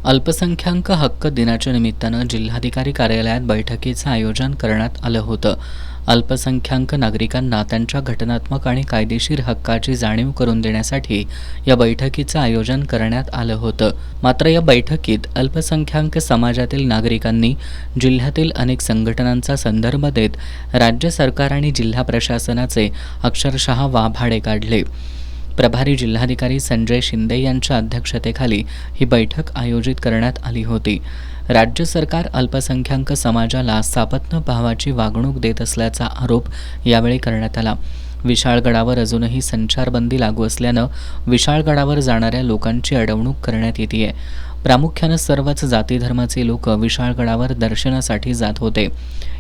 अल्पसंख्याक हक्क दिनाच्या निमित्तानं जिल्हाधिकारी कार्यालयात बैठकीचं आयोजन करण्यात आलं होतं. अल्पसंख्याक नागरिकांना त्यांच्या घटनात्मक आणि कायदेशीर हक्काची जाणीव करून देण्यासाठी या बैठकीचं आयोजन करण्यात आलं होतं. मात्र या बैठकीत अल्पसंख्याक समाजातील नागरिकांनी जिल्ह्यातील अनेक संघटनांचा संदर्भ देत राज्य सरकार आणि जिल्हा प्रशासनाचे अक्षरशः वाभाडे काढले. प्रभारी जिल्हाधिकारी संजय शिंदे यांच्या अध्यक्षतेखाली ही बैठक आयोजित करण्यात आली होती. राज्य सरकार अल्पसंख्याक समाजाला सापत्न भावाची वागणूक देत असल्याचा आरोप यावेळी करण्यात आला. विशाळगडावर अजूनही संचारबंदी लागू असल्यानं विशाळगडावर जाणाऱ्या लोकांची अडवणूक करण्यात येते. प्रामुख्यानं सर्वच जाती धर्माचे लोक विशाळगडावर दर्शनासाठी जात होते.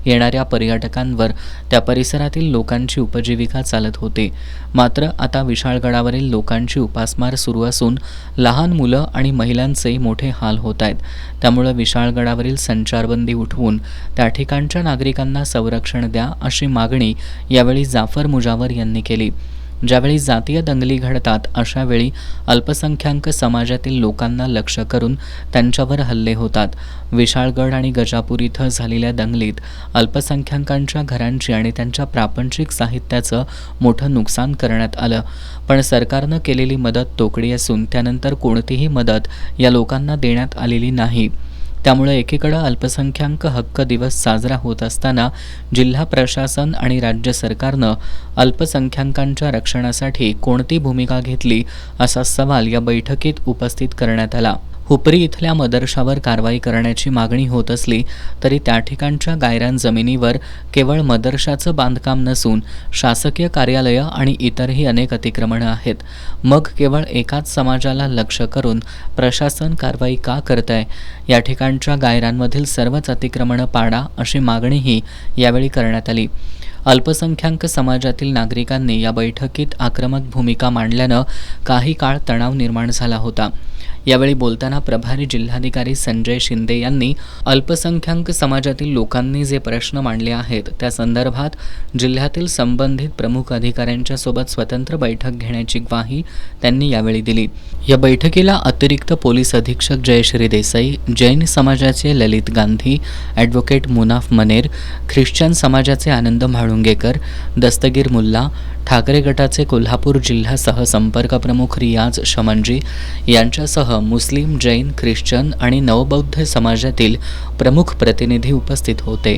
येणाऱ्या पर्यटकांवर त्या परिसरातील लोकांची उपजीविका चालत होती. मात्र आता विशाळगडावरील लोकांची उपासमार सुरू असून लहान मुलं आणि महिलांचे मोठे हाल होत आहेत. त्यामुळे विशाळगडावरील संचारबंदी उठवून त्या ठिकाणच्या नागरिकांना संरक्षण द्या अशी मागणी यावेळी जाफर मुजावर यांनी केली. ज्यावेळी जातीय दंगली घडतात अशा वेळी अल्पसंख्याक समाजातील लोकांना लक्ष्य करून त्यांच्यावर हल्ले होतात. विशाळगड आणि गजापूर इथं झालेल्या दंगलीत अल्पसंख्याकांच्या घरांची आणि त्यांच्या प्रापंचिक साहित्याचं मोठं नुकसान करण्यात आलं. पण सरकारनं केलेली मदत तोकडी असून त्यानंतर कोणतीही मदत या लोकांना देण्यात आलेली नाही. त्यामुळे एकीकडे अल्पसंख्याक हक्क दिवस साजरा होत असताना जिल्हा प्रशासन आणि राज्य सरकारनं अल्पसंख्याकांच्या रक्षणासाठी कोणती भूमिका घेतली असा सवाल या बैठकीत उपस्थित करण्यात आला. हुपरी इथल्या मदरशावर कारवाई करण्याची मागणी होत असली तरी त्या ठिकाणच्या गायरान जमिनीवर केवळ मदरशाचं बांधकाम नसून शासकीय कार्यालयं आणि इतरही अनेक अतिक्रमणं आहेत. मग केवळ एकाच समाजाला लक्ष्य करून प्रशासन कारवाई का करतंय? या ठिकाणच्या गायरांमधील सर्वच अतिक्रमणं पाडा अशी मागणीही यावेळी करण्यात आली. अल्पसंख्याक समाजातील नागरिकांनी या बैठकीत आक्रमक भूमिका मांडल्यानं काही काळ तणाव निर्माण झाला होता. यावेळी बोलताना प्रभारी जिल्हाधिकारी संजय शिंदे यांनी अल्पसंख्याक समाजातील लोकांनी जे प्रश्न मांडले आहेत त्या संदर्भात जिल्ह्यातील संबंधित प्रमुख अधिकाऱ्यांच्या सोबत स्वतंत्र बैठक घेण्याची ग्वाही त्यांनी यावेळी दिली. या बैठकीला अतिरिक्त पोलीस अधीक्षक जयश्री देसाई, जैन समाजाचे ललित गांधी, ॲडव्होकेट मुनाफ मनेर, ख्रिश्चन समाजाचे आनंद म्हाळुंगेकर, दस्तगीर मुल्ला, ठाकरे गटाचे कोल्हापूर जिल्हा सहसंपर्क प्रमुख रियाज शमनजी यांच्यासह मुस्लिम, जैन, ख्रिश्चन आणि नवबौद्ध समाजातील प्रमुख प्रतिनिधी उपस्थित होते.